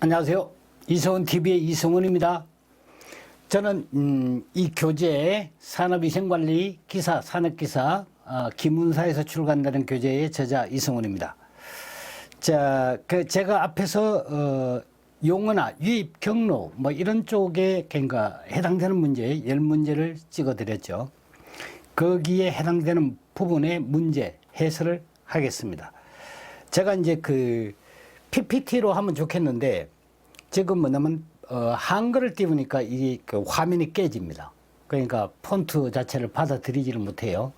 안녕하세요. 이성훈TV의 이성훈입니다. 저는 이 교재 산업위생관리 기사, 산업기사 기문사에서 출간되는 교재의 저자 이성훈입니다. 자, 제가 앞에서 용어나 유입, 경로 뭐 이런 쪽에 그러니까 해당되는 문제 10문제를 찍어드렸죠. 거기에 해당되는 부분의 문제 해설을 하겠습니다. 제가 이제 PPT로 하면 좋겠는데 지금 뭐냐면 한글을 띄우니까 이 화면이 깨집니다. 그러니까 폰트 자체를 받아들이지를 못해요.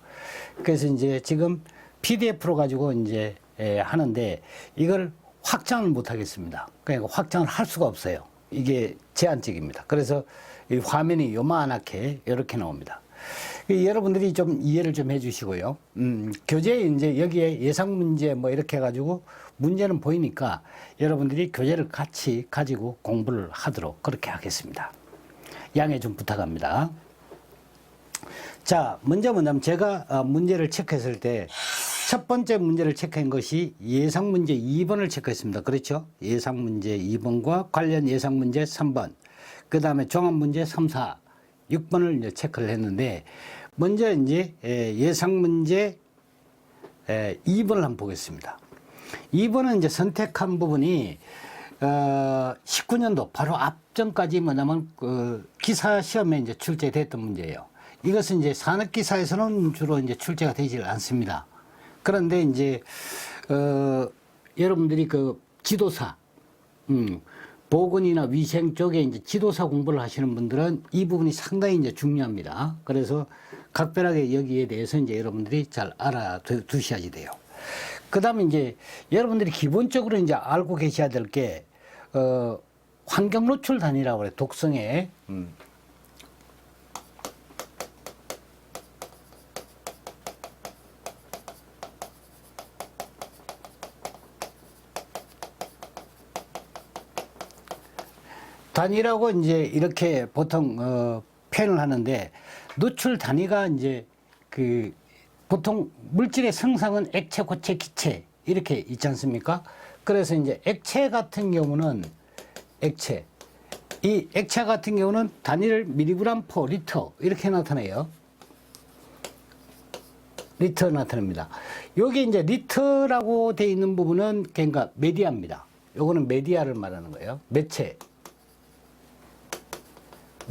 그래서 이제 지금 PDF로 가지고 이제 하는데 이걸 확장을 못 하겠습니다. 그러니까 확장을 할 수가 없어요. 이게 제한적입니다. 그래서 이 화면이 요만하게 이렇게 나옵니다. 여러분들이 좀 이해를 좀 해주시고요. 교재에 이제 여기에 예상 문제 뭐 이렇게 해가지고 문제는 보이니까 여러분들이 교재를 같이 가지고 공부를 하도록 그렇게 하겠습니다. 양해 좀 부탁합니다. 자, 먼저 뭐냐면 제가 문제를 체크했을 때 첫 번째 문제를 체크한 것이 예상 문제 2번을 체크했습니다. 그렇죠? 예상 문제 2번과 관련 예상 문제 3번, 그 다음에 종합 문제 3, 4, 6번을 이제 체크를 했는데 먼저 이제 예상 문제 2번을 한번 보겠습니다. 2번은 이제 선택한 부분이 19년도 바로 앞전까지 뭐냐면 기사 시험에 이제 출제됐던 문제예요. 이것은 이제 산업기사에서는 주로 이제 출제가 되질 않습니다. 그런데 이제 여러분들이 지도사, 보건이나 위생 쪽에 이제 지도사 공부를 하시는 분들은 이 부분이 상당히 이제 중요합니다. 그래서 각별하게 여기에 대해서 이제 여러분들이 잘 알아두셔야 돼요. 그 다음에 이제 여러분들이 기본적으로 이제 알고 계셔야 될 게, 환경 노출 단위라고 그래요. 독성에. 단위라고 이제 이렇게 보통 표현을 하는데 노출 단위가 이제 보통 물질의 성상은 액체, 고체, 기체 이렇게 있지 않습니까? 그래서 이제 액체 같은 경우는 이 액체 같은 경우는 단위를 미리그램 퍼 리터 이렇게 나타내요. 리터 나타납니다. 여기 이제 리터라고 되어 있는 부분은 그러니까 메디아입니다. 요거는 메디아를 말하는 거예요.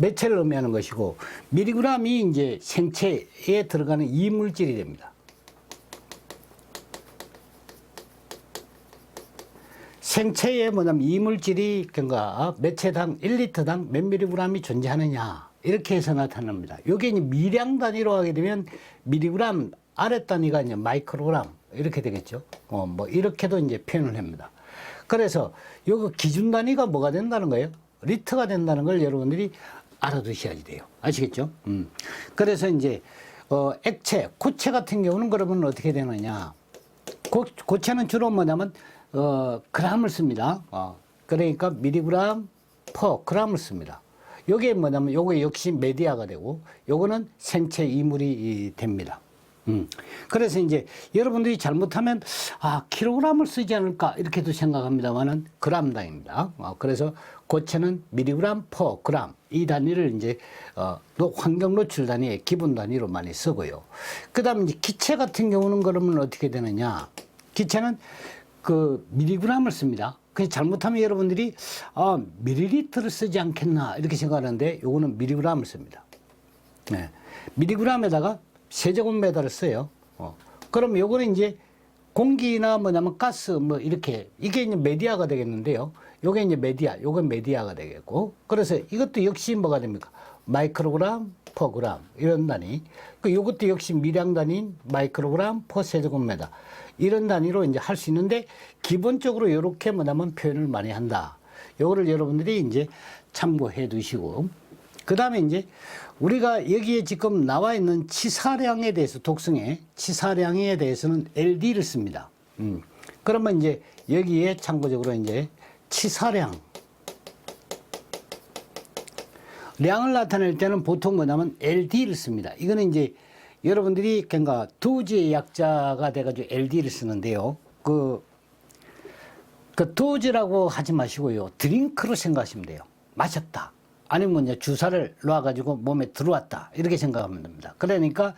매체를 의미하는 것이고, 미리그램이 이제 생체에 들어가는 이물질이 됩니다. 생체에 뭐냐면 이물질이 그러니까 매체당 1리터당 몇 미리그램이 존재하느냐 이렇게 해서 나타납니다. 이게 이제 미량 단위로 하게 되면 미리그램 아래 단위가 이제 마이크로그램 이렇게 되겠죠. 뭐 이렇게도 이제 표현을 합니다. 그래서 요거 기준 단위가 뭐가 된다는 거예요? 리터가 된다는 걸 여러분들이 알아두셔야 돼요. 아시겠죠? 그래서 이제 액체, 고체 같은 경우는 그러면 어떻게 되느냐? 고체는 주로 뭐냐면 그램을 씁니다. 그러니까 미리그램 퍼 그램을 씁니다. 요게 뭐냐면 요거 역시 메디아가 되고 요거는 생체 이물이 됩니다. 그래서 이제 여러분들이 잘못하면 킬로그램을 쓰지 않을까 이렇게도 생각합니다만은 그램당입니다. 그래서 고체는 미리그램 퍼 그램 이 단위를 이제 환경 노출 단위의 기본 단위로 많이 쓰고요. 그다음에 이제 기체 같은 경우는 그러면 어떻게 되느냐? 기체는 미리그램을 씁니다. 그래서 잘못하면 여러분들이 밀리리터를 쓰지 않겠나 이렇게 생각하는데 요거는 미리그램을 씁니다. 네. 미리그램에다가 세제곱미터를 써요. 그럼 요거는 이제 공기나 뭐냐면 가스 뭐 이렇게 이게 이제 메디아가 되겠는데요. 요게 이제 메디아, 요건 메디아가 되겠고. 그래서 이것도 역시 뭐가 됩니까? 마이크로그램 퍼 그램 이런 단위. 요것도 역시 미량 단위인 마이크로그램 퍼 세제곱미터 이런 단위로 이제 할 수 있는데 기본적으로 요렇게 뭐냐면 표현을 많이 한다. 요거를 여러분들이 이제 참고해 두시고. 그 다음에 이제 우리가 여기에 지금 나와 있는 치사량에 대해서 독성의 치사량에 대해서는 LD를 씁니다. 그러면 이제 여기에 참고적으로 이제 치사량 량을 나타낼 때는 보통 뭐냐면 LD를 씁니다. 이거는 이제 여러분들이 그러니까 도지의 약자가 돼가지고 LD를 쓰는데요. 그 도즈라고 하지 마시고요. 드링크로 생각하시면 돼요. 마셨다. 아니면 이제 주사를 놔가지고 몸에 들어왔다. 이렇게 생각하면 됩니다. 그러니까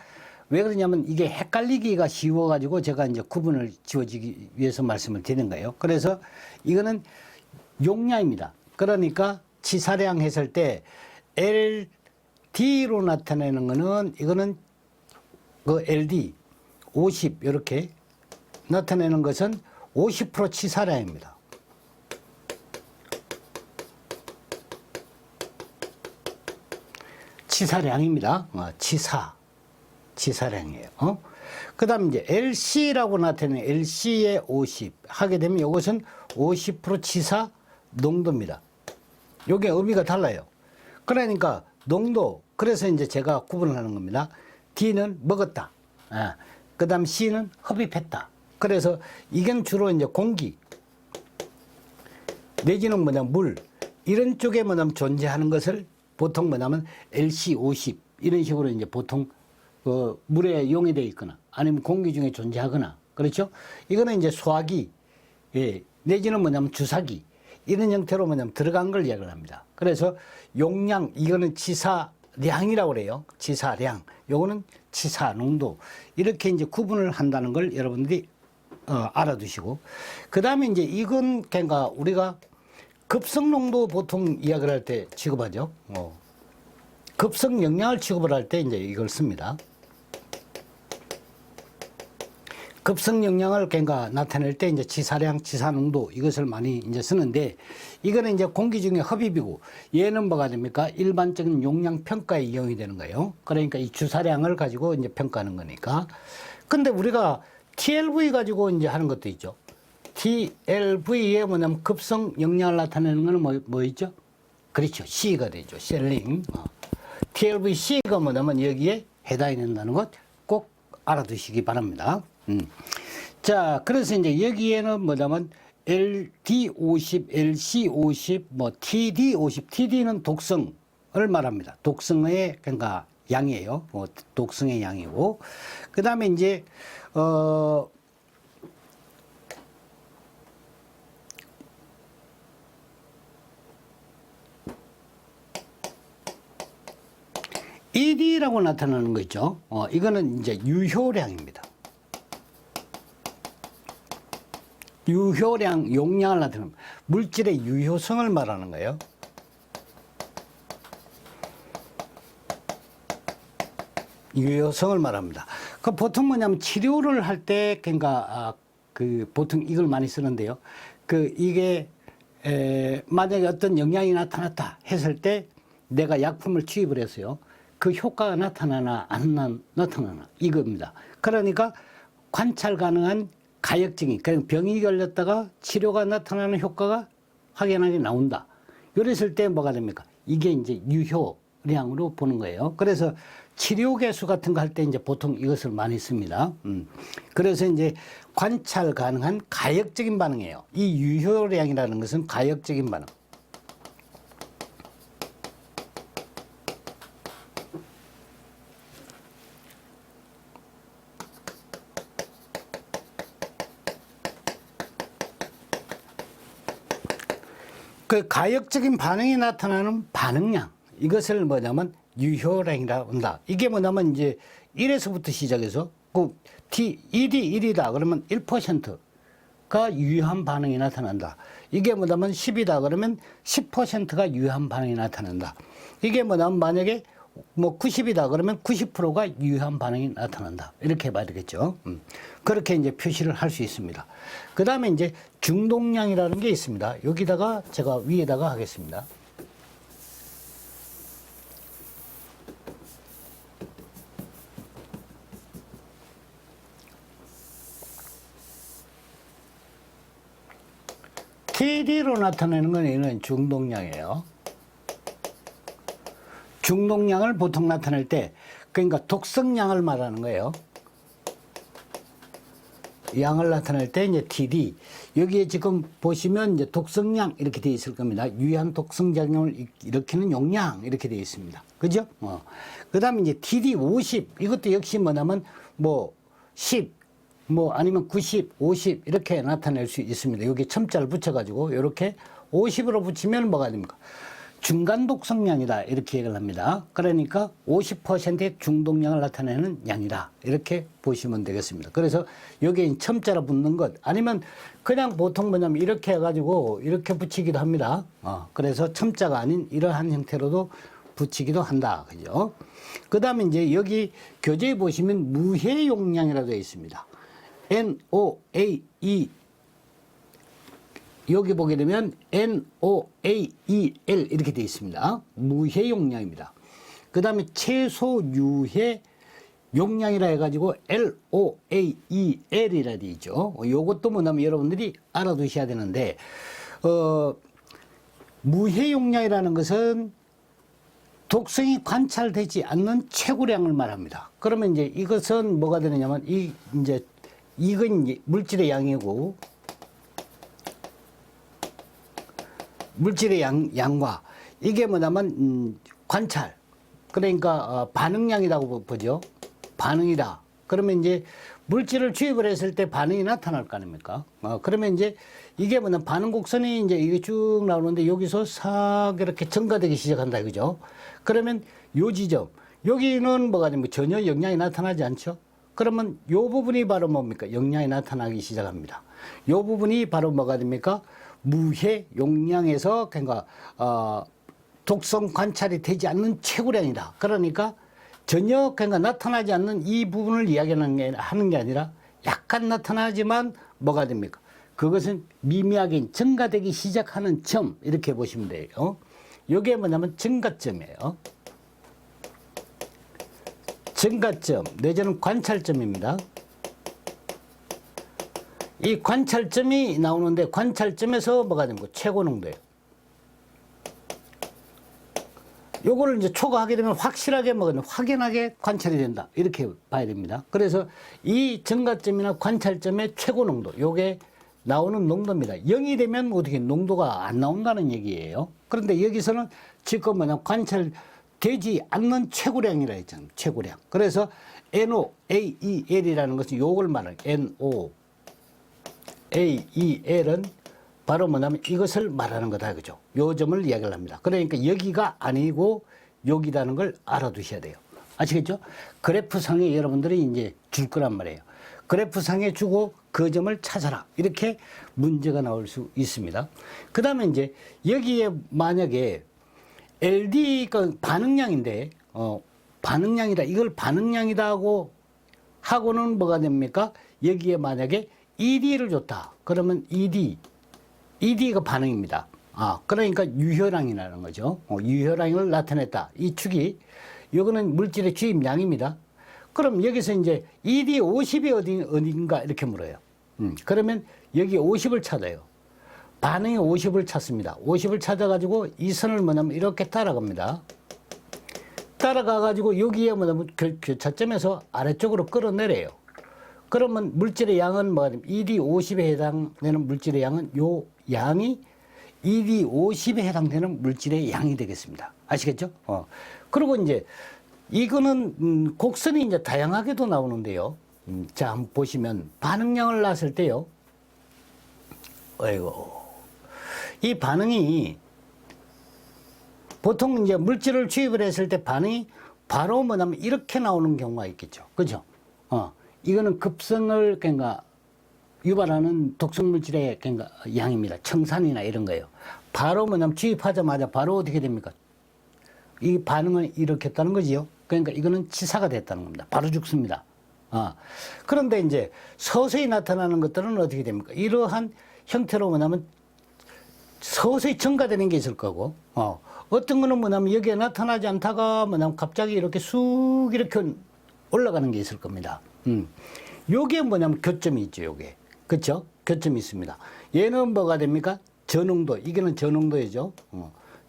왜 그러냐면 이게 헷갈리기가 쉬워가지고 제가 이제 구분을 지어주기 위해서 말씀을 드린 거예요. 그래서 이거는 용량입니다. 그러니까 치사량 했을 때 LD로 나타내는 거는 이거는 그 LD 50 이렇게 나타내는 것은 50% 치사량입니다. 치사량입니다. 치사량이에요. 그 다음에 이제 LC라고 나타내는 LC의 50 하게 되면 이것은 50% 치사 농도입니다. 요게 의미가 달라요. 그러니까 농도, 그래서 이제 제가 구분을 하는 겁니다. D는 먹었다. 그 다음 C는 흡입했다. 그래서 이건 주로 이제 공기, 내지는 물, 이런 쪽에 존재하는 것을 보통 LC50 이런 식으로 이제 보통 물에 용해되어 있거나 아니면 공기 중에 존재하거나 그렇죠? 이거는 이제 소화기, 내지는 주사기 이런 형태로 들어간 걸 이야기를 합니다. 그래서 용량, 이거는 치사량이라고 그래요. 치사량. 요거는 치사 농도. 이렇게 이제 구분을 한다는 걸 여러분들이 알아두시고. 그 다음에 이제 이건 그러니까 우리가 급성 농도 보통 이야기를 할 때 취급하죠. 급성 영양을 취급을 할 때 이제 이걸 씁니다. 급성 영양을 그러니까 나타낼 때 이제 치사량, 치사농도 이것을 많이 이제 쓰는데 이거는 이제 공기 중에 흡입이고 얘는 뭐가 됩니까? 일반적인 용량 평가에 이용이 되는 거예요. 그러니까 이 주사량을 가지고 이제 평가하는 거니까. 근데 우리가 TLV 가지고 이제 하는 것도 있죠. TLV에 급성 영양을 나타내는 거는 뭐 있죠? 그렇죠. C가 되죠. 셀링. TLVC가 여기에 해당이 된다는 것 꼭 알아두시기 바랍니다. 자, 그래서 이제 여기에는 LD50, LC50, TD50, TD는 독성을 말합니다. 독성의 그러니까 양이에요. 독성의 양이고, 그 다음에 이제 ED라고 나타나는 거 있죠. 이거는 이제 유효량입니다. 유효량, 용량을 나타내는 물질의 유효성을 말하는 거예요. 유효성을 말합니다. 그 보통 치료를 할 때 그러니까 보통 이걸 많이 쓰는데요. 이게 만약에 어떤 영향이 나타났다 했을 때 내가 약품을 투입을 했어요. 그 효과가 나타나나 안 나타나나 이겁니다. 그러니까 관찰 가능한 가역증이, 그냥 병이 걸렸다가 치료가 나타나는 효과가 확연하게 나온다. 이랬을 때 뭐가 됩니까? 이게 이제 유효량으로 보는 거예요. 그래서 치료 개수 같은 거 할 때 이제 보통 이것을 많이 씁니다. 그래서 이제 관찰 가능한 가역적인 반응이에요. 이 유효량이라는 것은 가역적인 반응. 그 가역적인 반응이 나타나는 반응량, 이것을 유효량이라고 한다. 이게 이제 1에서부터 시작해서 ED 1이다 그러면 1%가 유효한 반응이 나타난다. 이게 10이다 그러면 10%가 유효한 반응이 나타난다. 이게 만약에 90이다 그러면 90%가 유효한 반응이 나타난다. 이렇게 봐야 되겠죠. 그렇게 이제 표시를 할 수 있습니다. 그 다음에 이제 중독량이라는 게 있습니다. 여기다가 제가 위에다가 하겠습니다. TD로 나타내는 건 얘는 중독량이에요. 중독량을 보통 나타낼 때, 그러니까 독성량을 말하는 거예요. 양을 나타낼 때 이제 TD. 여기에 지금 보시면 이제 독성량 이렇게 되어 있을 겁니다. 유해한 독성작용을 일으키는 용량 이렇게 되어 있습니다. 그죠? 그 다음에 이제 TD 50. 이것도 역시 10, 뭐 아니면 90, 50 이렇게 나타낼 수 있습니다. 여기 첨자를 붙여가지고 이렇게 50으로 붙이면 뭐가 됩니까? 중간 독성량이다 이렇게 얘기를 합니다. 그러니까 50%의 중독량을 나타내는 양이다 이렇게 보시면 되겠습니다. 그래서 여기에 첨자로 붙는 것 아니면 그냥 보통 뭐냐면 이렇게 해가지고 이렇게 붙이기도 합니다. 그래서 첨자가 아닌 이러한 형태로도 붙이기도 한다. 그죠? 그 다음에 이제 여기 교재에 보시면 무해용량이라고 되어 있습니다. NOAE 여기 보게 되면 NOAEL 이렇게 되어 있습니다. 무해용량입니다. 그 다음에 최소 유해 용량이라 해가지고 LOAEL이라 되어 있죠. 요것도 뭐냐면 여러분들이 알아두셔야 되는데, 무해용량이라는 것은 독성이 관찰되지 않는 최고량을 말합니다. 그러면 이제 이것은 뭐가 되느냐면, 이건 이제 물질의 양이고, 물질의 양과 이게 뭐냐면 관찰 그러니까 반응량이라고 보죠. 반응이다. 그러면 이제 물질을 주입을 했을 때 반응이 나타날 거 아닙니까? 그러면 이제 이게 뭐냐면 반응 곡선이 이제 이게 쭉 나오는데 여기서 싹 이렇게 증가되기 시작한다 그죠? 그러면 요 지점 여기는 뭐가 되면 전혀 영향이 나타나지 않죠? 그러면 요 부분이 바로 뭡니까? 영향이 나타나기 시작합니다. 요 부분이 바로 뭐가 됩니까? 무해 용량에서 그러니까 독성 관찰이 되지 않는 최고량이다. 그러니까 전혀 그러니까 나타나지 않는 이 부분을 이야기하는 게 아니라 약간 나타나지만 뭐가 됩니까? 그것은 미미하게 증가되기 시작하는 점 이렇게 보시면 돼요. 이게 뭐냐면 증가점이에요. 증가점 내지는 관찰점입니다. 이 관찰점이 나오는데 관찰점에서 뭐가 됩니까? 최고 농도예요. 요거를 이제 초과하게 되면 확실하게 뭐가 확연하게 관찰이 된다. 이렇게 봐야 됩니다. 그래서 이 증가점이나 관찰점의 최고 농도, 요게 나오는 농도입니다. 0이 되면 어떻게 농도가 안 나온다는 얘기예요. 그런데 여기서는 지금 뭐냐 관찰되지 않는 최고량이라 했잖아요. 최고량. 그래서 NOAEL이라는 것은 요걸 말하는 NOAEL은 바로 뭐냐면 이것을 말하는 거다. 그죠? 요 점을 이야기를 합니다. 그러니까 여기가 아니고 여기라는 걸 알아두셔야 돼요. 아시겠죠? 그래프상에 여러분들이 이제 줄 거란 말이에요. 그래프상에 주고 그 점을 찾아라. 이렇게 문제가 나올 수 있습니다. 그 다음에 이제 여기에 만약에 LD가 반응량인데, 반응량이다. 이걸 반응량이다 하고는 뭐가 됩니까? 여기에 만약에 ED를 줬다. 그러면 ED가 반응입니다. 그러니까 유효량이라는 거죠. 유효량을 나타냈다. 이 축이, 이거는 물질의 주입량입니다. 그럼 여기서 이제 ED 50이 어딘가 이렇게 물어요. 그러면 여기 50을 찾아요. 반응이 50을 찾습니다. 50을 찾아가지고 이 선을 뭐냐면 이렇게 따라갑니다. 따라가가지고 여기에 뭐냐면 교차점에서 아래쪽으로 끌어내려요. 그러면 물질의 양은 뭐가 되면 ED 50에 해당되는 물질의 양은 요 양이 ED 50에 해당되는 물질의 양이 되겠습니다. 아시겠죠? 그리고 이제 이거는 곡선이 이제 다양하게도 나오는데요. 자, 한번 보시면 반응량을 놨을 때요. 이 반응이 보통 이제 물질을 주입을 했을 때 반응이 바로 뭐냐면 이렇게 나오는 경우가 있겠죠. 그죠? 이거는 급성을 그러니까 유발하는 독성 물질의 그러니까 양입니다. 청산이나 이런 거예요. 바로 뭐냐면 주입하자마자 바로 어떻게 됩니까? 이 반응을 일으켰다는 거지요. 그러니까 이거는 치사가 됐다는 겁니다. 바로 죽습니다. 그런데 이제 서서히 나타나는 것들은 어떻게 됩니까? 이러한 형태로 뭐냐면 서서히 증가되는 게 있을 거고, 어떤 거는 뭐냐면 여기에 나타나지 않다가 뭐냐면 갑자기 이렇게 쑥 이렇게 올라가는 게 있을 겁니다. 요게 뭐냐면 교점이 있죠, 요게. 그쵸? 교점이 있습니다. 얘는 뭐가 됩니까? 저농도, 이게는 저농도이죠.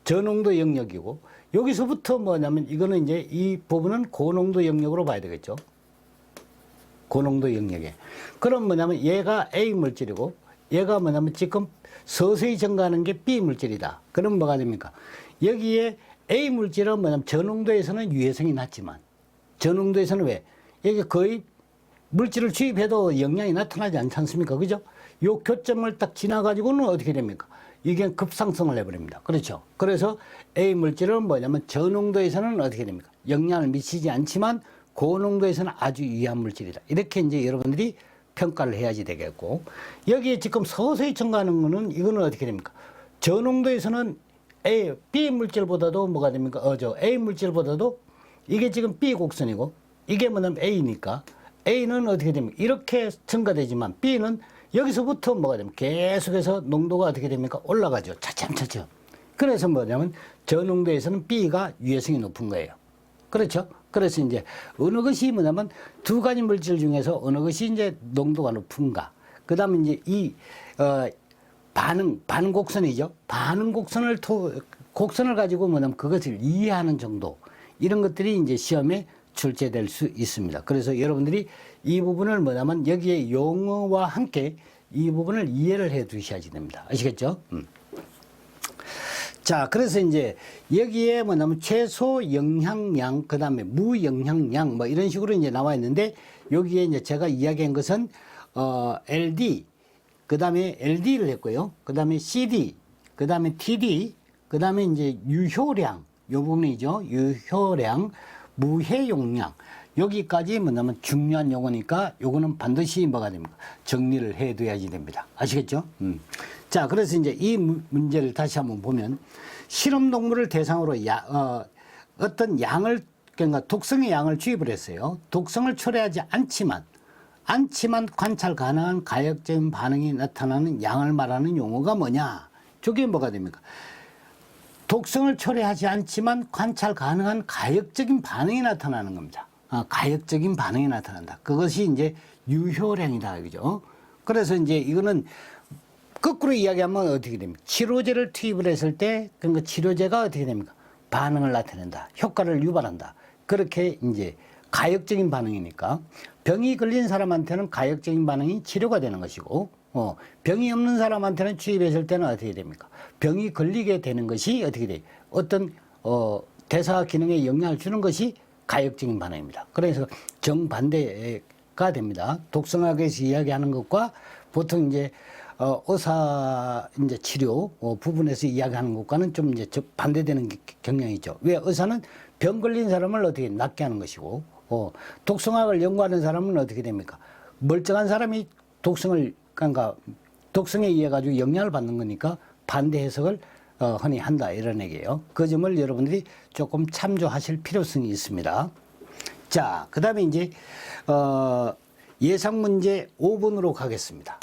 저농도 영역이고, 여기서부터 뭐냐면 이거는 이제 이 부분은 고농도 영역으로 봐야 되겠죠. 고농도 영역에. 그럼 뭐냐면 얘가 A 물질이고, 얘가 뭐냐면 지금 서서히 증가하는 게 B 물질이다. 그럼 뭐가 됩니까? 여기에 A 물질은 뭐냐면 저농도에서는 유해성이 낮지만, 저농도에서는 왜? 이게 거의 물질을 주입해도 영향이 나타나지 않지 않습니까? 그죠? 요 교점을 딱 지나가지고는 어떻게 됩니까? 이게 급상승을 해버립니다. 그렇죠? 그래서 A 물질은 뭐냐면 저농도에서는 어떻게 됩니까? 영향을 미치지 않지만 고농도에서는 아주 유해한 물질이다. 이렇게 이제 여러분들이 평가를 해야지 되겠고, 여기에 지금 서서히 첨가하는 거는 이거는 어떻게 됩니까? 저농도에서는 B 물질보다도 뭐가 됩니까? A 물질보다도 이게 지금 B 곡선이고 이게 뭐냐면 A니까 A는 어떻게 됩니까? 이렇게 증가되지만 B는 여기서부터 뭐가 됩니까? 계속해서 농도가 어떻게 됩니까? 올라가죠. 차츰차츰. 그래서 뭐냐면 저농도에서는 B가 유해성이 높은 거예요. 그렇죠? 그래서 이제 어느 것이 뭐냐면 두 가지 물질 중에서 어느 것이 이제 농도가 높은가. 그 다음에 이제 반응 곡선이죠. 반응 곡선을 가지고 뭐냐면 그것을 이해하는 정도. 이런 것들이 이제 시험에 출제될 수 있습니다. 그래서 여러분들이 이 부분을 뭐냐면 여기에 용어와 함께 이 부분을 이해를 해 두셔야지 됩니다. 아시겠죠? 자, 그래서 이제 여기에 뭐냐면 최소 영향량, 그 다음에 무영향량 뭐 이런 식으로 이제 나와 있는데 여기에 이제 제가 이야기한 것은 LD, 그 다음에 LD를 했고요. 그 다음에 CD, 그 다음에 TD, 그 다음에 이제 유효량, 요 부분이죠. 유효량, 무해용량. 여기까지 뭐냐면 중요한 용어니까 요거는 반드시 뭐가 됩니까? 정리를 해 둬야지 됩니다. 아시겠죠? 자, 그래서 이제 이 문제를 다시 한번 보면 실험 동물을 대상으로 어떤 양을, 그러니까 독성의 양을 주입을 했어요. 독성을 초래하지 않지만 관찰 가능한 가역적인 반응이 나타나는 양을 말하는 용어가 뭐냐? 저게 뭐가 됩니까? 독성을 초래하지 않지만 관찰 가능한 가역적인 반응이 나타나는 겁니다. 가역적인 반응이 나타난다. 그것이 이제 유효량이다. 그죠? 그래서 이제 이거는 거꾸로 이야기하면 어떻게 됩니까? 치료제를 투입을 했을 때, 그러니까 치료제가 어떻게 됩니까? 반응을 나타낸다. 효과를 유발한다. 그렇게 이제 가역적인 반응이니까 병이 걸린 사람한테는 가역적인 반응이 치료가 되는 것이고, 병이 없는 사람한테는 투입했을 때는 어떻게 됩니까? 병이 걸리게 되는 것이 어떻게 돼요? 어떤, 대사 기능에 영향을 주는 것이 가역적인 반응입니다. 그래서 정반대가 됩니다. 독성학에서 이야기하는 것과 보통 이제 의사 이제 치료 부분에서 이야기하는 것과는 좀 이제 반대되는 경향이 있죠. 왜? 의사는 병 걸린 사람을 어떻게 낫게 하는 것이고, 독성학을 연구하는 사람은 어떻게 됩니까? 멀쩡한 사람이 그러니까 독성에 의해 가지고 영향을 받는 거니까 반대 해석을 흔히 한다, 이런 얘기예요. 그 점을 여러분들이 조금 참조하실 필요성이 있습니다. 자, 그 다음에 이제 예상 문제 5번으로 가겠습니다.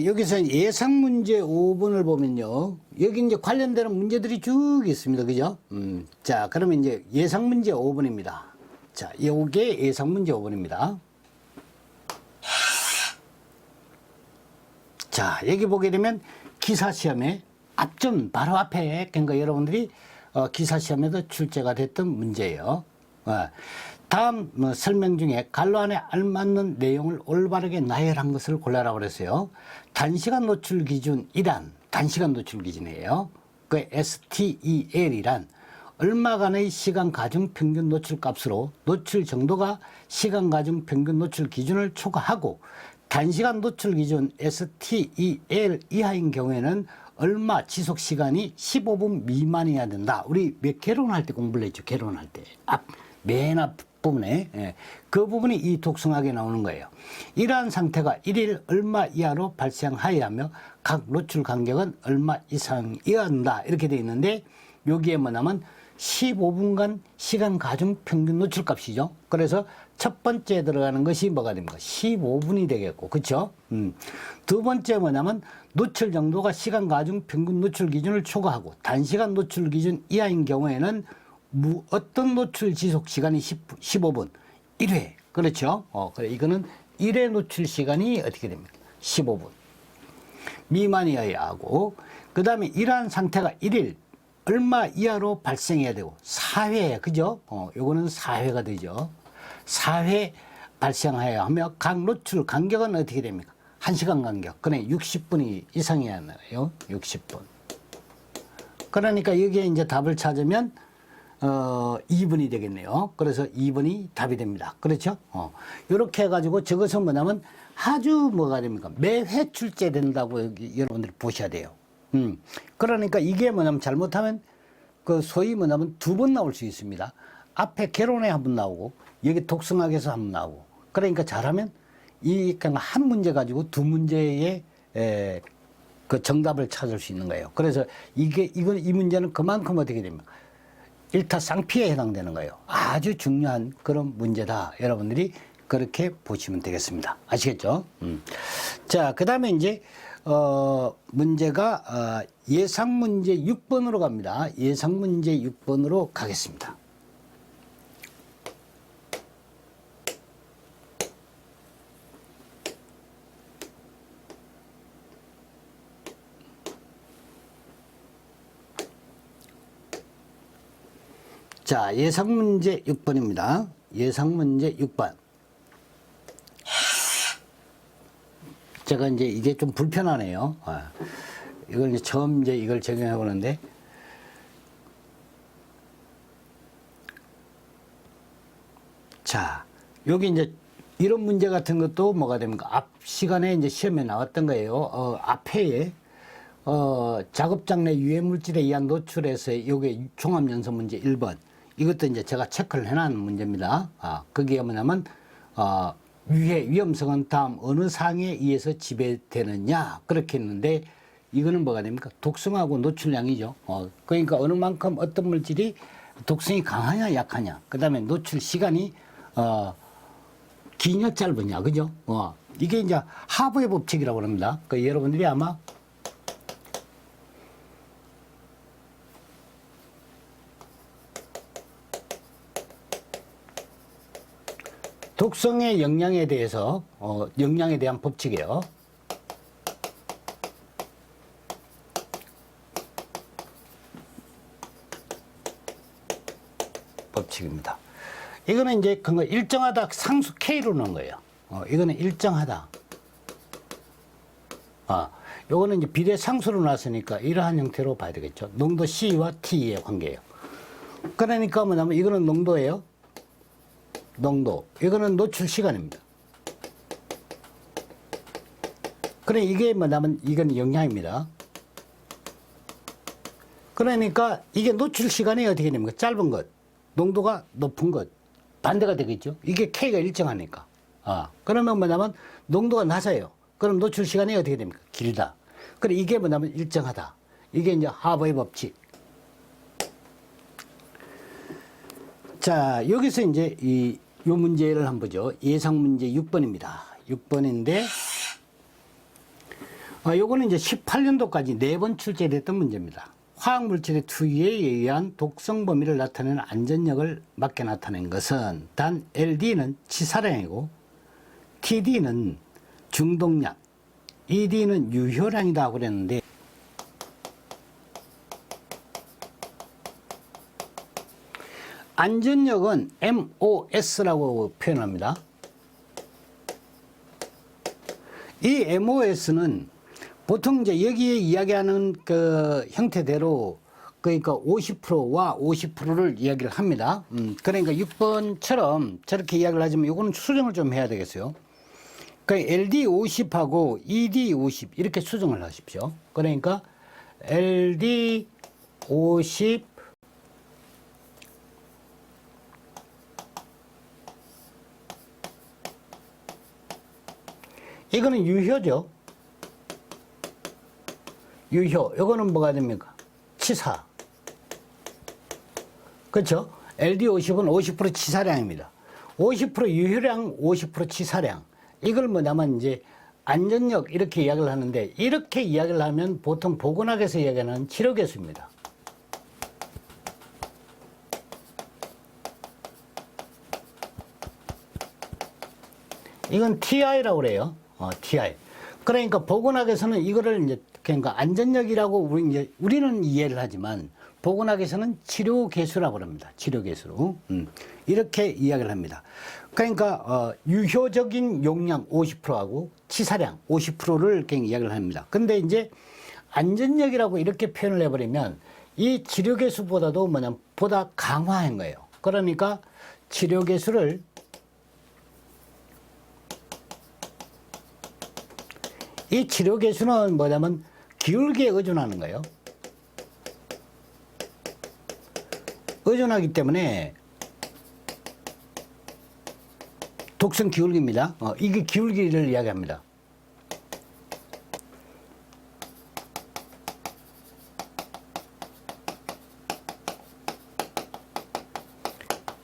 여기서 예상 문제 5번을 보면요. 여기 이제 관련되는 문제들이 쭉 있습니다. 그죠? 자, 그러면 이제 예상 문제 5번입니다. 자, 요게 예상 문제 5번입니다. 자, 여기 보게 되면 기사 시험에 앞전 바로 앞에, 그러니까 여러분들이 기사 시험에도 출제가 됐던 문제예요. 다음 설명 중에 갈로 안에 알맞는 내용을 올바르게 나열한 것을 골라라 그랬어요. 단시간 노출 기준 1안, 단시간 노출 기준이에요. 그 STEL이란 얼마간의 시간 가중 평균 노출 값으로 노출 정도가 시간 가중 평균 노출 기준을 초과하고, 단시간 노출 기준 STEL 이하인 경우에는 얼마 지속 시간이 15분 미만이어야 된다. 우리 개론할 때 공부를 했죠. 개론할 때. 맨 앞 부분에, 그 부분이 이 독성학에 나오는 거예요. 이러한 상태가 1일 얼마 이하로 발생하여야 하며 각 노출 간격은 얼마 이상이어야 한다. 이렇게 되어 있는데, 여기에 뭐냐면 15분간 시간 가중 평균 노출 값이죠. 그래서 첫 번째 들어가는 것이 뭐가 됩니까? 15분이 되겠고, 그렇죠? 두 번째 뭐냐면 노출 정도가 시간 가중 평균 노출 기준을 초과하고 단시간 노출 기준 이하인 경우에는 어떤 노출 지속 시간이 15분 1회. 그렇죠? 그래, 이거는 1회 노출 시간이 어떻게 됩니까? 15분 미만이어야 하고, 그 다음에 이러한 상태가 1일 얼마 이하로 발생해야 되고 4회. 그죠? 요거는 4회가 되죠. 4회 발생하여 하며 각 노출 간격은 어떻게 됩니까? 1시간 간격. 그래 60분이 이상이어야 하나요? 60분. 그러니까 여기에 이제 답을 찾으면 2분이 되겠네요. 그래서 2분이 답이 됩니다. 그렇죠? 이렇게 해가지고 저것은 뭐냐면 아주 뭐가 됩니까? 매회 출제된다고 여러분들이 보셔야 돼요. 그러니까 이게 뭐냐면 잘못하면 그 소위 뭐냐면 2번 나올 수 있습니다. 앞에 개론에 한 번 나오고 여기 독성학에서 한 번 나오고. 그러니까 잘하면 이 그냥 한 문제 가지고 두 문제의 그 정답을 찾을 수 있는 거예요. 그래서 이 문제는 그만큼 어떻게 됩니까? 일타쌍피에 해당되는 거예요. 아주 중요한 그런 문제다. 여러분들이 그렇게 보시면 되겠습니다. 아시겠죠? 자, 그 다음에 이제, 문제가, 예상문제 6번으로 갑니다. 예상문제 6번으로 가겠습니다. 자, 예상문제 6번입니다. 예상문제 6번. 제가 이제 이게 좀 불편하네요. 이걸 이제 처음 이제 이걸 적용해 보는데. 자, 여기 이제 이런 문제 같은 것도 뭐가 됩니까? 앞 시간에 이제 시험에 나왔던 거예요. 앞에에 작업장 내 유해물질에 의한 노출에서 요게 종합연서 문제 1번. 이것도 이제 제가 체크를 해놓은 문제입니다. 그게 뭐냐면, 유해, 위험성은 다음 어느 사항에 의해서 지배되느냐. 그렇게 했는데, 이거는 뭐가 됩니까? 독성하고 노출량이죠. 그러니까 어느 만큼 어떤 물질이 독성이 강하냐, 약하냐. 그 다음에 노출 시간이, 기냐, 짧으냐. 그죠? 이게 이제 하버의 법칙이라고 합니다. 여러분들이 아마 독성의 영향에 대해서, 영향에 대한 법칙이에요. 법칙입니다. 이거는 이제 그거 일정하다 상수 K로 넣은 거예요. 이거는 일정하다. 요거는 이제 비례 상수로 놨으니까 이러한 형태로 봐야 되겠죠. 농도 C와 T의 관계예요. 그러니까 뭐냐면 이거는 농도예요. 농도. 이거는 노출 시간입니다. 그래, 이게 뭐냐면, 이건 영향입니다. 그러니까, 이게 노출 시간이 어떻게 됩니까? 짧은 것. 농도가 높은 것. 반대가 되겠죠? 이게 K가 일정하니까. 그러면 뭐냐면, 농도가 낮아요. 그럼 노출 시간이 어떻게 됩니까? 길다. 그래, 이게 뭐냐면, 일정하다. 이게 이제 하버의 법칙. 자, 여기서 이제 요 문제를 한번 보죠. 예상 문제 6번입니다. 6번인데, 요거는 이제 18년도까지 4번 출제됐던 문제입니다. 화학물질의 투여에 의한 독성 범위를 나타내는 안전력을 맞게 나타낸 것은 단 LD는 치사량이고, TD는 중독량, ED는 유효량이다 그랬는데, 안전력은 MOS라고 표현합니다. 이 MOS는 보통 이제 여기에 이야기하는 그 형태대로 그러니까 50%와 50%를 이야기를 합니다. 그러니까 6번처럼 저렇게 이야기를 하지만 이거는 수정을 좀 해야 되겠어요. 그러니까 LD 50하고 ED 50 이렇게 수정을 하십시오. 그러니까 LD 50 이거는 유효죠. 유효. 이거는 뭐가 됩니까? 치사. 그렇죠? LD50은 50% 치사량입니다. 50% 유효량, 50% 치사량. 이걸 뭐냐면 이제 안전력 이렇게 이야기를 하는데 이렇게 이야기를 하면 보통 보건학에서 이야기하는 치료개수입니다. 이건 TI라고 그래요. TI. 그러니까 보건학에서는 이거를 이제 그러니까 안전력이라고 우리는 이해를 하지만 보건학에서는 치료 개수라고 합니다. 치료 개수. 이렇게 이야기를 합니다. 그러니까 유효적인 용량 50%하고 치사량 50%를 이렇게 이야기를 합니다. 근데 이제 안전력이라고 이렇게 표현을 해버리면 이 치료 개수보다도 보다 강화한 거예요. 그러니까 치료 개수를 이 치료 개수는 기울기에 의존하는 거예요. 의존하기 때문에 독성 기울기입니다. 이게 기울기를 이야기합니다.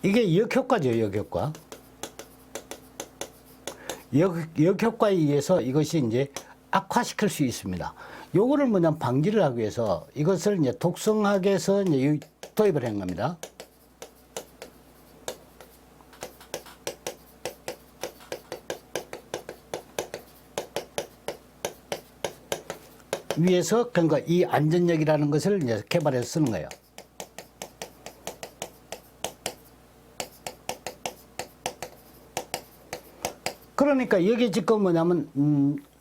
이게 역효과죠, 역효과. 역효과에 의해서 이것이 이제 악화시킬 수 있습니다. 요거를 방지를 하기 위해서 이것을 이제 독성학에서 이제 도입을 한 겁니다. 위에서 그러니까 이 안전력이라는 것을 이제 개발해서 쓰는 거예요. 그러니까 여기 지금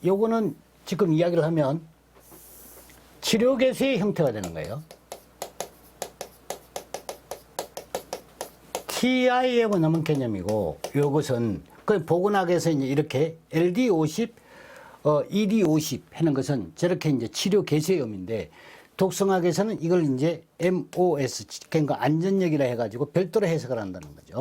요거는 지금 이야기를 하면 치료 개수의 형태가 되는 거예요. TI의 개념이고, 요것은 그 보건학에서 이제 이렇게 LD50, ED50 하는 것은 저렇게 이제 치료 개수의 의미인데, 독성학에서는 이걸 이제 MOS, 그러니까 안전력이라 해가지고 별도로 해석을 한다는 거죠.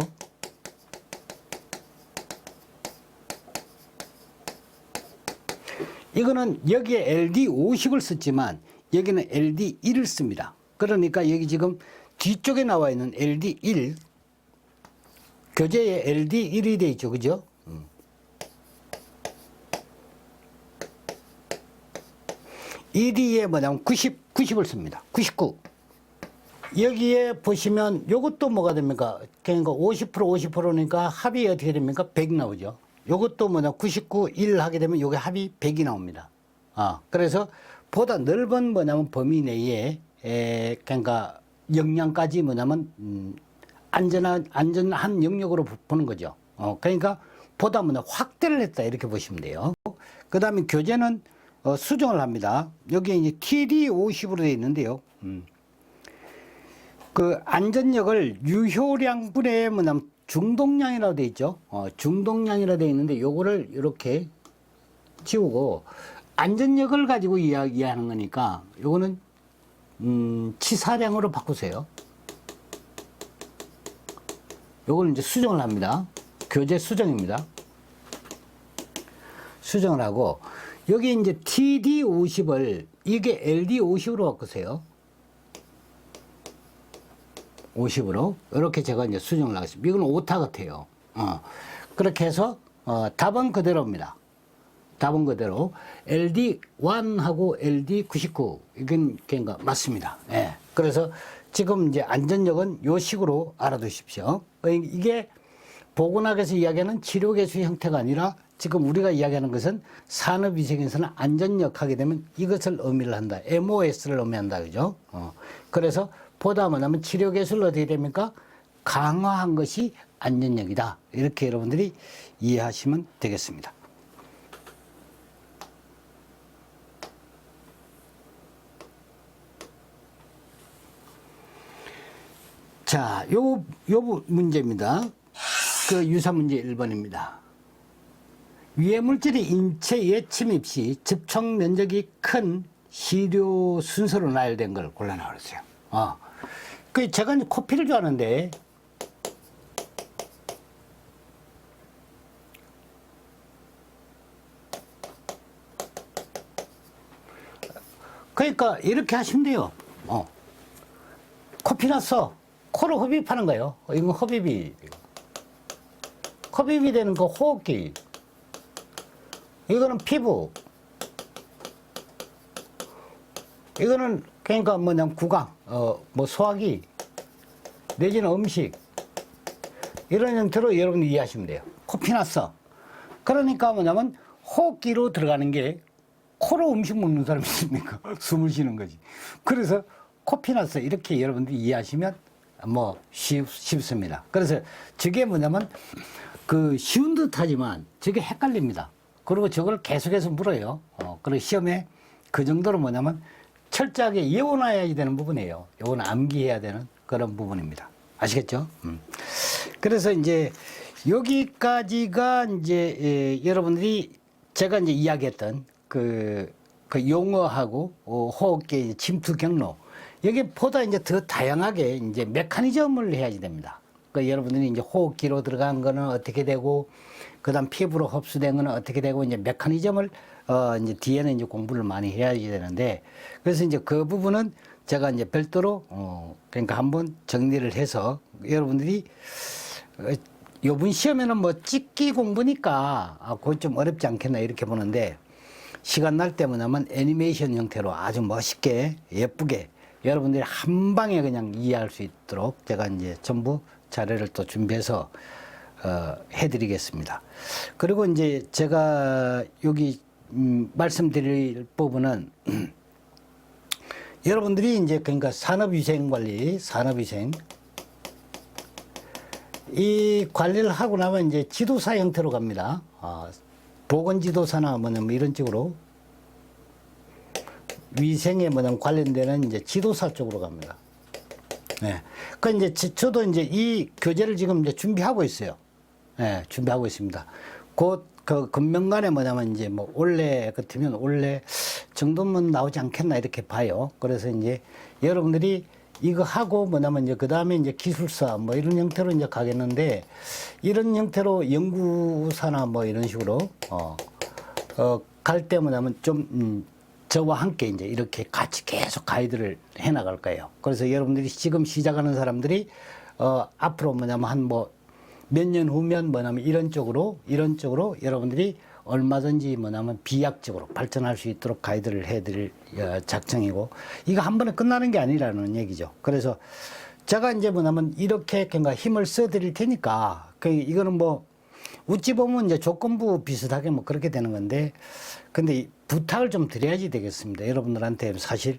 이거는 여기에 LD50을 썼지만 여기는 LD1을 씁니다. 그러니까 여기 지금 뒤쪽에 나와 있는 LD1, 교재에 LD1이 되어 있죠. 그죠? ED에 90을 씁니다. 99. 여기에 보시면 요것도 뭐가 됩니까? 그러니까 50%니까 합이 어떻게 됩니까? 100 나오죠. 요것도 99, 1 하게 되면 요게 합이 100이 나옵니다. 그래서 보다 넓은 범위 내에, 그러니까 역량까지 안전한 영역으로 보는 거죠. 그러니까 보다 확대를 했다 이렇게 보시면 돼요. 그 다음에 교재는 수정을 합니다. 여기에 이제 TD50으로 되어 있는데요. 그 안전력을 유효량분의 중동량이라고 되어 있죠. 중동량이라고 되어 있는데 요거를 이렇게 지우고 안전력을 가지고 이야기하는 거니까 요거는 치사량으로 바꾸세요. 요걸 이제 수정을 합니다. 교재 수정입니다. 수정을 하고 여기 이제 TD50을 이게 LD50으로 바꾸세요. 50으로 이렇게 제가 이제 수정을 하겠습니다. 이건 오타 같아요. 그렇게 해서 답은 그대로입니다. 답은 그대로 LD1하고 LD99 이건 그러니까 맞습니다. 예. 그래서 지금 이제 안전력은 요 식으로 알아두십시오. 이게 보건학에서 이야기하는 치료 개수 형태가 아니라 지금 우리가 이야기하는 것은 산업위생에서는 안전력 하게 되면 이것을 의미를 한다. MOS를 의미한다. 그죠? 그래서 보다 치료 개수를 어떻게 됩니까? 강화한 것이 안전력이다. 이렇게 여러분들이 이해하시면 되겠습니다. 자, 요 문제입니다. 그 유사 문제 1번입니다. 위해 물질이 인체에 침입 시 접촉 면적이 큰 시료 순서로 나열된 걸 골라놔 그랬어요. 그 제가 이제 코피를 좋아하는데 그러니까 이렇게 하시면 돼요. 코피 났어. 코로 흡입하는 거예요. 이건 흡입이 되는 거 호흡기. 이거는 피부. 이거는 그러니까 구강, 소화기, 내지는 음식. 이런 형태로 여러분이 이해하시면 돼요. 코피 났어. 그러니까 호흡기로 들어가는 게 코로 음식 먹는 사람이 있습니까? 숨을 쉬는 거지. 그래서 코피나스 이렇게 여러분들이 이해하시면 뭐 쉽습니다. 그래서 저게 뭐냐면 그 쉬운 듯하지만 저게 헷갈립니다. 그리고 저걸 계속해서 물어요. 그리고 시험에 그 정도로 뭐냐면 철저하게 외워놔야 되는 부분이에요. 이건 암기해야 되는 그런 부분입니다. 아시겠죠? 그래서 이제 여기까지가 이제 여러분들이 제가 이제 이야기했던 그 용어하고 호흡기 침투 경로 여기보다 이제 더 다양하게 이제 메커니즘을 해야지 됩니다. 그러니까 여러분들이 이제 호흡기로 들어간 거는 어떻게 되고 그다음 피부로 흡수된 거는 어떻게 되고 이제 메커니즘을 이제 뒤에는 이제 공부를 많이 해야지 되는데 그래서 이제 그 부분은 제가 이제 별도로 그러니까 한번 정리를 해서 여러분들이 요번 시험에는 뭐 찍기 공부니까 그건 좀 어렵지 않겠나 이렇게 보는데 시간 날 때 뭐냐면 애니메이션 형태로 아주 멋있게 예쁘게 여러분들이 한 방에 그냥 이해할 수 있도록 제가 이제 전부 자료를 또 준비해서 해드리겠습니다. 그리고 이제 제가 여기 말씀드릴 부분은 여러분들이 이제 그러니까 산업위생관리, 산업위생 이 관리를 하고 나면 이제 지도사 형태로 갑니다. 보건지도사나 뭐냐면 이런 쪽으로 위생에 뭐냐면 관련되는 이제 지도사 쪽으로 갑니다. 네. 그 이제 저도 이제 이 교재를 지금 이제 준비하고 있어요. 네, 준비하고 있습니다. 곧 그 금명간에 뭐냐면 이제 뭐 올해 같으면 올해 정도면 나오지 않겠나 이렇게 봐요. 그래서 이제 여러분들이 이거 하고 뭐냐면 이제 그 다음에 이제 기술사 뭐 이런 형태로 이제 가겠는데 이런 형태로 연구사나 뭐 이런 식으로 갈 때 뭐냐면 좀 저와 함께 이제 이렇게 같이 계속 가이드를 해 나갈 거예요. 그래서 여러분들이 지금 시작하는 사람들이 앞으로 뭐냐면 한 뭐 몇 년 후면 뭐냐면 이런 쪽으로 여러분들이 얼마든지 뭐냐면 비약적으로 발전할 수 있도록 가이드를 해드릴 작정이고 이거 한 번에 끝나는 게 아니라는 얘기죠. 그래서 제가 이제 뭐냐면 이렇게 그러니까 힘을 써드릴 테니까 이거는 뭐 어찌 보면 이제 조건부 비슷하게 뭐 그렇게 되는 건데 근데 부탁을 좀 드려야지 되겠습니다. 여러분들한테 사실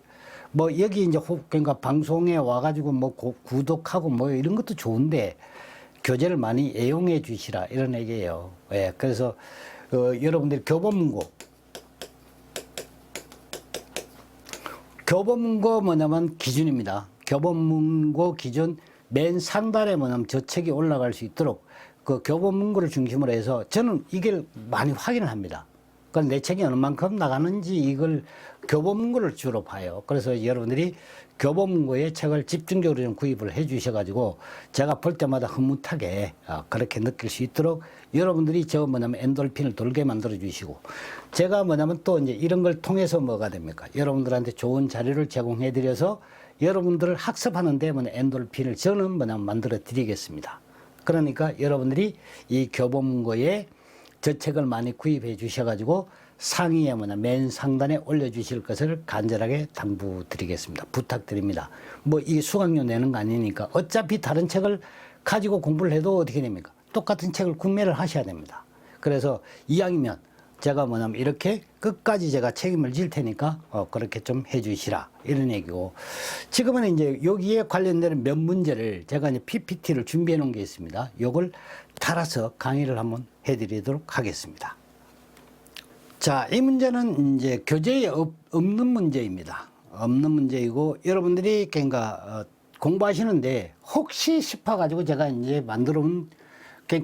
뭐 여기 이제 그러니까 방송에 와가지고 뭐 구독하고 뭐 이런 것도 좋은데 교재를 많이 애용해 주시라 이런 얘기예요. 예, 그래서 여러분들이 교보문고 뭐냐면 기준입니다. 교보문고 기준 맨 상단에 뭐냐면 저 책이 올라갈 수 있도록 그 교보문고를 중심으로 해서 저는 이걸 많이 확인을 합니다. 그러니까 내 책이 얼만큼 나가는지 이걸 교보문고를 주로 봐요. 그래서 여러분들이 교보문고의 책을 집중적으로 좀 구입을 해 주셔가지고 제가 볼 때마다 흐뭇하게 그렇게 느낄 수 있도록 여러분들이 저 뭐냐면 엔돌핀을 돌게 만들어 주시고 제가 뭐냐면 또 이제 이런 걸 통해서 뭐가 됩니까? 여러분들한테 좋은 자료를 제공해 드려서 여러분들을 학습하는데 뭐냐 엔돌핀을 저는 뭐냐면 만들어 드리겠습니다. 그러니까 여러분들이 이 교보문고에 저 책을 많이 구입해 주셔가지고 상위에 뭐냐 맨 상단에 올려주실 것을 간절하게 당부드리겠습니다. 부탁드립니다. 뭐 이 수강료 내는 거 아니니까 어차피 다른 책을 가지고 공부를 해도 어떻게 됩니까? 똑같은 책을 구매를 하셔야 됩니다. 그래서 이왕이면 제가 뭐냐면 이렇게 끝까지 제가 책임을 질 테니까 그렇게 좀 해주시라 이런 얘기고 지금은 이제 여기에 관련되는 몇 문제를 제가 이제 PPT를 준비해 놓은 게 있습니다. 요걸 따라서 강의를 한번 해드리도록 하겠습니다. 자, 이 문제는 이제 교재에 없는 문제입니다. 없는 문제이고 여러분들이 그러니까 공부하시는데 혹시 싶어가지고 제가 이제 만들어온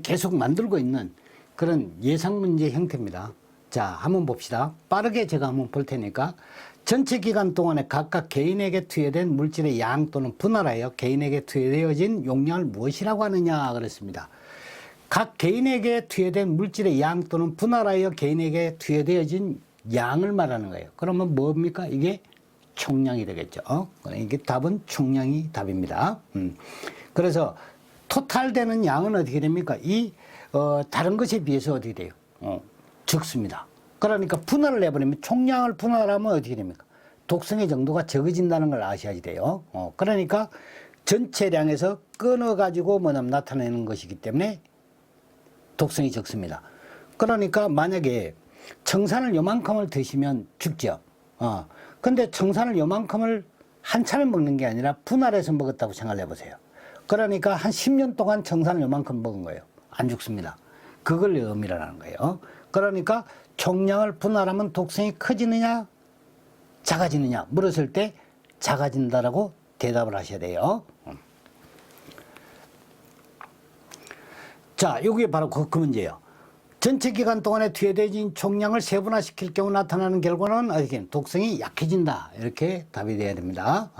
계속 만들고 있는 그런 예상 문제 형태입니다. 자, 한번 봅시다. 빠르게 제가 한번 볼 테니까 전체 기간 동안에 각각 개인에게 투여된 물질의 양 또는 분할하여 개인에게 투여되어진 용량을 무엇이라고 하느냐 그랬습니다. 각 개인에게 투여된 물질의 양 또는 분할하여 개인에게 투여되어진 양을 말하는 거예요. 그러면 뭡니까? 이게 총량이 되겠죠. 이게 답은 총량이 답입니다. 그래서 토탈되는 양은 어떻게 됩니까? 다른 것에 비해서 어떻게 돼요? 적습니다. 그러니까 분할을 해버리면 총량을 분할하면 어떻게 됩니까? 독성의 정도가 적어진다는 걸 아셔야 돼요. 그러니까 전체량에서 끊어가지고 뭐냐면 나타내는 것이기 때문에 독성이 적습니다. 그러니까 만약에 청산을 요만큼을 드시면 죽죠. 근데 청산을 요만큼을 한참에 먹는 게 아니라 분할해서 먹었다고 생각을 해보세요. 그러니까 한 10년 동안 정산을 요만큼 먹은 거예요. 안 죽습니다. 그걸 의미라는 거예요. 그러니까 총량을 분할하면 독성이 커지느냐 작아지느냐 물었을 때 작아진다라고 대답을 하셔야 돼요. 자, 여기 바로 그 문제예요. 전체 기간 동안에 투여되어진 총량을 세분화시킬 경우 나타나는 결과는 어떻게 독성이 약해진다. 이렇게 답이 돼야 됩니다.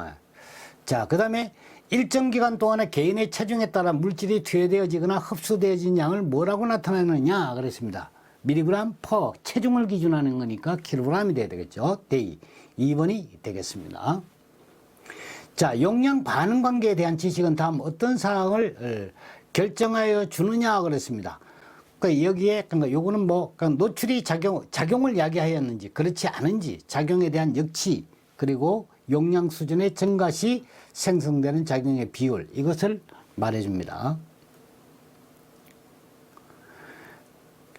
자, 그 다음에 일정 기간 동안에 개인의 체중에 따라 물질이 투여되어지거나 흡수되어진 양을 뭐라고 나타내느냐 그랬습니다. 미리그램 퍼 체중을 기준하는 거니까 킬로그램이 돼야 되겠죠. 데이 2번이 되겠습니다. 자, 용량 반응 관계에 대한 지식은 다음 어떤 사항을 결정하여 주느냐 그랬습니다. 그러니까 여기에 그러니까 요거는 뭐 그러니까 노출이 작용을 이야기하였는지 그렇지 않은지 작용에 대한 역치 그리고 용량 수준의 증가 시 생성되는 작용의 비율 이것을 말해줍니다.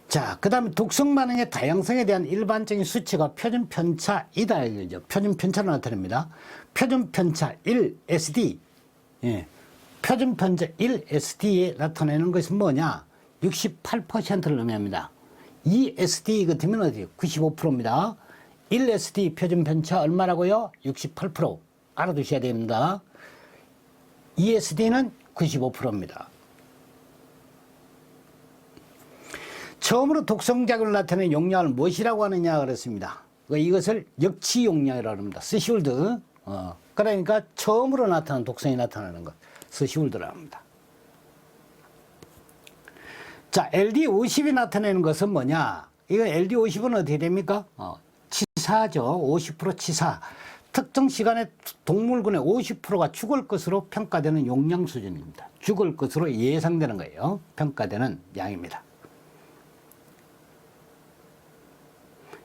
자, 그 다음에 독성 반응의 다양성에 대한 일반적인 수치가 표준 편차이다 이거죠. 표준 편차로 나타냅니다. 표준 편차 1SD 표준 편차 1SD에 나타내는 것은 뭐냐? 68%를 의미합니다. 2SD 같으면 어디요? 95%입니다. 1SD 표준 편차 얼마라고요? 68%. 알아두셔야 됩니다. 2SD는 95%입니다. 처음으로 독성작용을 나타내는 용량을 무엇이라고 하느냐 그랬습니다. 이것을 역치 용량이라고 합니다. 스시홀드. 그러니까 처음으로 나타나는 독성이 나타나는 것. 스시홀드라고 합니다. 자, LD50이 나타내는 것은 뭐냐? 이거 LD50은 어떻게 됩니까? 치사죠. 50% 치사. 특정 시간에 동물군의 50%가 죽을 것으로 평가되는 용량 수준입니다. 죽을 것으로 예상되는 거예요. 평가되는 양입니다.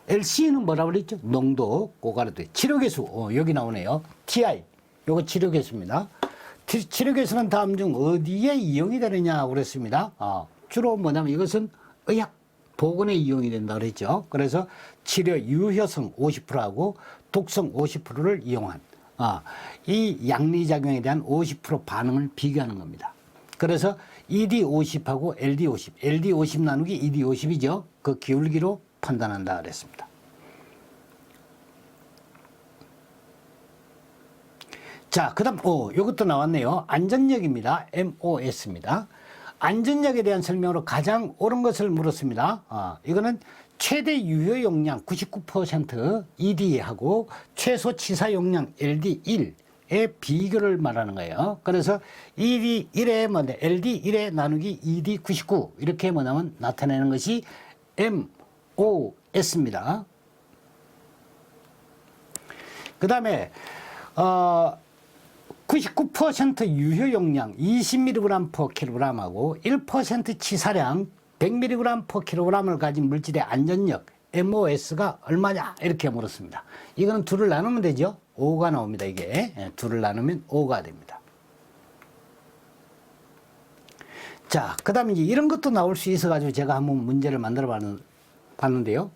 LC는 뭐라고 그랬죠? 농도, 고가르도. 치료개수, 여기 나오네요. TI, 요거 치료개수입니다. 치료개수는 다음 중 어디에 이용이 되느냐고 그랬습니다. 주로 뭐냐면 이것은 의학, 보건에 이용이 된다고 그랬죠. 그래서 치료 유효성 50%하고 독성 50%를 이용한, 이 양리작용에 대한 50% 반응을 비교하는 겁니다. 그래서 ED50하고 LD50, LD50 나누기 ED50이죠. 그 기울기로 판단한다 그랬습니다. 자, 그 다음, 이것도 나왔네요. 안전력입니다. MOS입니다. 안전력에 대한 설명으로 가장 옳은 것을 물었습니다. 이거는 최대 유효 용량 99% ED하고 최소 치사 용량 LD1의 비교를 말하는 거예요. 그래서 ED1에 뭐냐, LD1에 나누기 ED99 이렇게 뭐냐면 나타내는 것이 MOS입니다. 그 다음에 99% 유효 용량 20mg/kg하고 1% 치사량 100mg/kg을 가진 물질의 안전력 MOS가 얼마냐 이렇게 물었습니다. 이거는 둘을 나누면 되죠. 5가 나옵니다. 이게 둘을 나누면 5가 됩니다. 자, 그 다음에 이제 이런 것도 나올 수 있어가지고 제가 한번 문제를 만들어 봤는데요.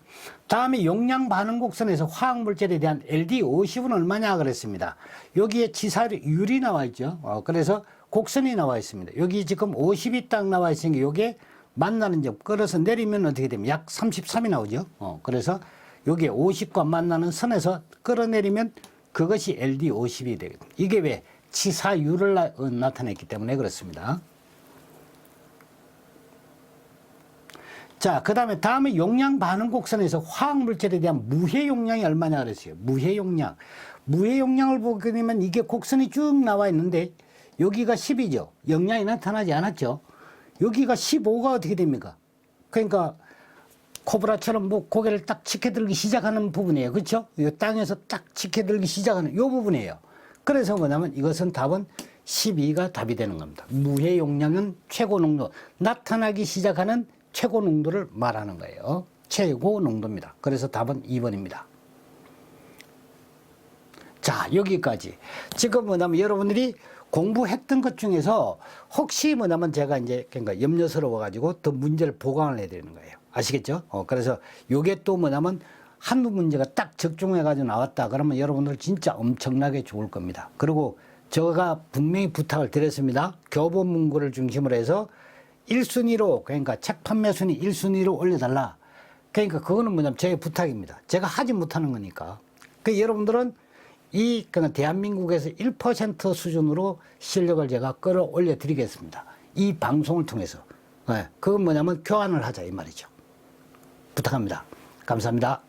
다음에 용량 반응 곡선에서 화학물질에 대한 LD50은 얼마냐 그랬습니다. 여기에 치사율이 나와 있죠. 그래서 곡선이 나와 있습니다. 여기 지금 50이 딱 나와 있으니까 요게 만나는 점 끌어서 내리면 어떻게 되면 약 33이 나오죠. 그래서 여기에 50과 만나는 선에서 끌어내리면 그것이 LD50이 되거든요. 이게 왜? 치사율을 나타냈기 때문에 그렇습니다. 자, 그 다음에 용량 반응 곡선에서 화학물질에 대한 무해 용량이 얼마냐 그랬어요. 무해 용량. 무해 용량을 보게 되면 이게 곡선이 쭉 나와 있는데 여기가 10이죠. 용량이 나타나지 않았죠. 여기가 15가 어떻게 됩니까? 그러니까 코브라처럼 뭐 고개를 딱 치켜들기 시작하는 부분이에요. 그렇죠? 이 땅에서 딱 치켜들기 시작하는 이 부분이에요. 그래서 뭐냐면 이것은 답은 12가 답이 되는 겁니다. 무해 용량은 최고 농도. 나타나기 시작하는 최고 농도를 말하는 거예요. 최고 농도입니다. 그래서 답은 2번입니다. 자, 여기까지. 지금 뭐냐면 여러분들이 공부했던 것 중에서 혹시 뭐냐면 제가 이제 그러니까 염려스러워가지고 더 문제를 보강을 해야 되는 거예요. 아시겠죠? 그래서 요게 또 뭐냐면 한두 문제가 딱 적중해가지고 나왔다 그러면 여러분들 진짜 엄청나게 좋을 겁니다. 그리고 제가 분명히 부탁을 드렸습니다. 교본 문구를 중심으로 해서 1순위로, 그러니까 책 판매 순위 1순위로 올려달라. 그러니까 그거는 뭐냐면 제 부탁입니다. 제가 하지 못하는 거니까. 그 여러분들은 그냥 대한민국에서 1% 수준으로 실력을 제가 끌어올려 드리겠습니다. 이 방송을 통해서. 네, 그건 뭐냐면 교환을 하자 이 말이죠. 부탁합니다. 감사합니다.